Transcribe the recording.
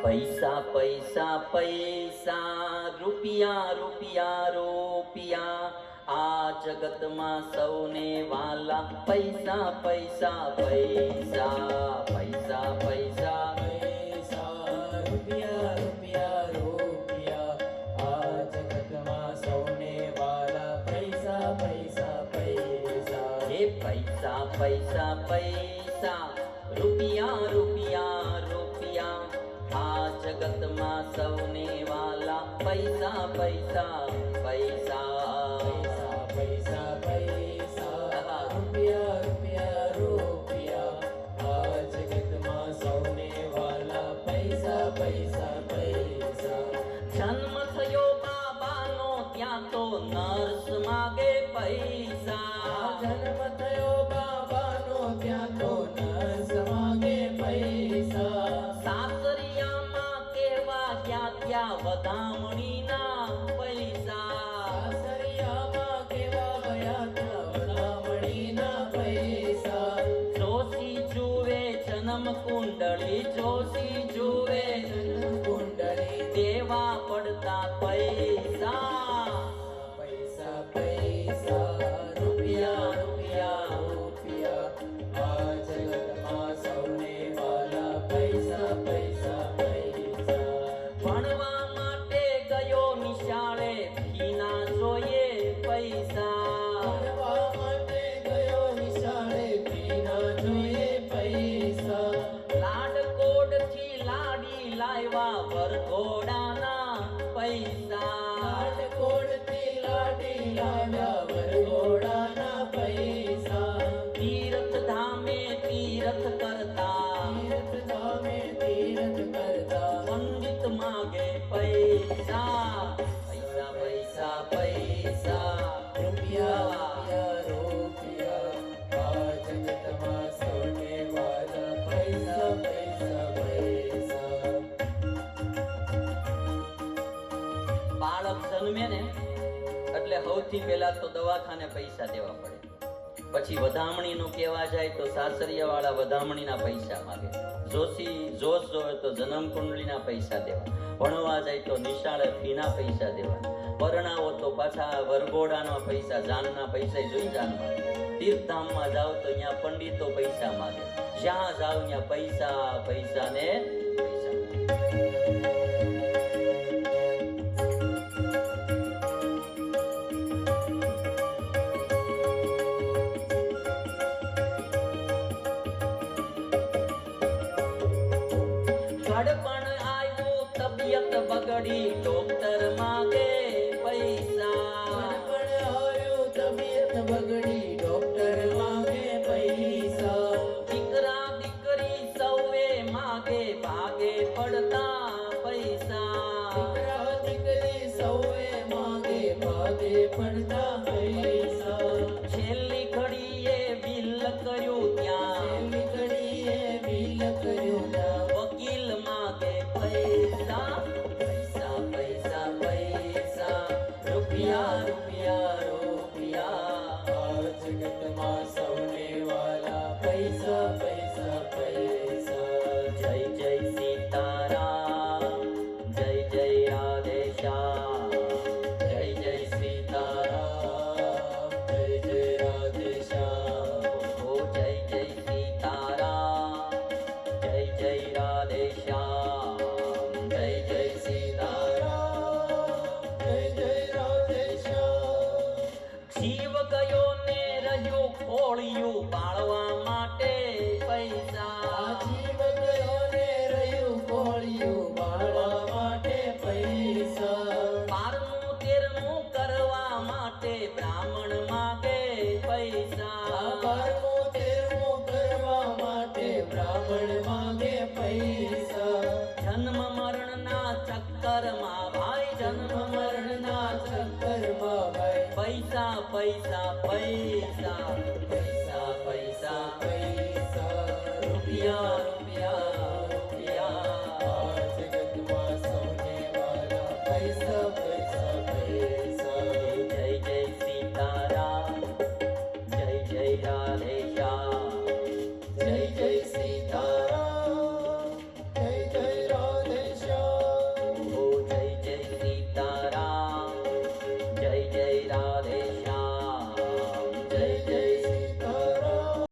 પૈસા પૈસા પૈસા, રૂપિયા રૂપિયા રૂપિયા, આ જગતમાં સૌને વાલા પૈસા પૈસા પૈસા, પૈસા પૈસા પૈસા, રૂપિયા રૂપિયા રૂપિયા, આ જગતમાં સૌને વાલા પૈસા પૈસા પૈસા. હે પૈસા પૈસા પૈસા, રૂપિયા રૂપિયા રૂપિયા, આ જગતમાં સૌને વાલા પૈસા પૈસા પૈસા. પૈસા પૈસા પૈસા, રૂપિયા રૂપિયા રૂપિયા, આ જગતમાં સૌને વાલા પૈસા પૈસા પૈસા. જન્મ થયો બાબાનો ત્યાં તો નર્સ માગે પૈસા. જન્મ થયો બાબાનો ત્યાં તો નર્સ માગે પૈસા. સાસરિયામાં કેવા ગયા ત્યાં વધામણીના પૈસા. સાસરિયામાં કેવા ગયા ત્યાં વધામણીના પૈસા. જોશી જુએ જન્મ કુંડળી, જોશી જુએ કુંડળી, દેવા પડતા પૈસા. પૈસા પૈસા, રૂપિયા રૂપિયા રૂપિયા, આ જગતમાં સૌને વાલા પૈસા પૈસા પૈસા. ભણવા માટે ગયો નિશાળે, ફી ના જોઈએ પૈસા. ભણવા માટે ગયો નિશાળે, ફી ના જોઈએ પૈસા. લાડકોડથી લાડી લાવ્યા વરઘોડાના પૈસા. લાડકોડથી લાડી લાવ્યા વરઘોડાના પૈસા. તીર્થ ધામે તીર્થ કરતા, તીર્થ ધામે તીર્થ કરતા, પંડિત માગે પૈસા. પૈસા પૈસા પૈસા, રૂપિયા રૂપિયા રૂપિયા, આ જગતમાં સૌને વાલા પૈસા પૈસા પૈસા. બાળક જન્મે ને એટલે સૌથી પહેલા તો દવાખાને પૈસા દેવા પડે. પછી વધામણીનું કહેવા જાય તો સાસરિયા વાળા વધામણીના પૈસા માંગે. જોશ જોવે તો જન્મ કુંડળીના પૈસા દેવા. ભણવા જાય તો નિશાળે ફીના પૈસા દેવા. પરણાવો તો પાછા વરઘોડાના પૈસા, જાનના પૈસા જોઈ જાનમાં. તીર્થધામમાં જાઓ તો અહીંયા પંડિતો પૈસા માંગે. જ્યાં જાઓ ત્યાં પૈસા પૈસા ને પૈસા. ઘડપણ આવ્યું તબિયત બગડી, ડોક્ટર માગે પૈસા. ઘડપણ આવ્યું તબિયત બગડી, ડોક્ટર માગે પૈસા. દીકરા દીકરી સૌએ માગે, ભાગે પડતા પૈસા. દીકરા દીકરી સૌએ માગે, ભાગે પડતા પૈસા. છેલ્લી ઘડીએ બિલ કર્યું ત્યાં, છેલ્લી ઘડીએ બિલ કર્યું ત્યાં, વકીલ માગે પૈસા. પૈસા પૈસા પૈસા, રૂપિયા રૂપિયા રૂપિયા, આ જગતમાં સૌને વાલા પૈસા પૈસા પૈસા. જય જય સીતારામ, જય જય રાધેશ્યામ, જય જય સીતારામ, જય જય રાધેશ્યામ. ઓ જય જય સીતારામ, જય જય રાધેશ્યામ, જય જય સીતારામ. જય જય રાધેશ્યામ. જીવ ગયો ને રહ્યું ખોળિયું, બાળવા માટે પૈસા. જીવ ગયો ને રહ્યું કોળિયું, બાળવા માટે પૈસા. 12મું 13મું કરવા માટે બ્રાહ્મણ માગે પૈસા. 12મું 13મું કરવા માટે બ્રાહ્મણ માગે પૈસા. જન્મ મરણના ચક્કરમાં ભાઈ, જન્મ મરણના ચક્કરમાં ભાઈ પૈસા પૈસા પૈસા.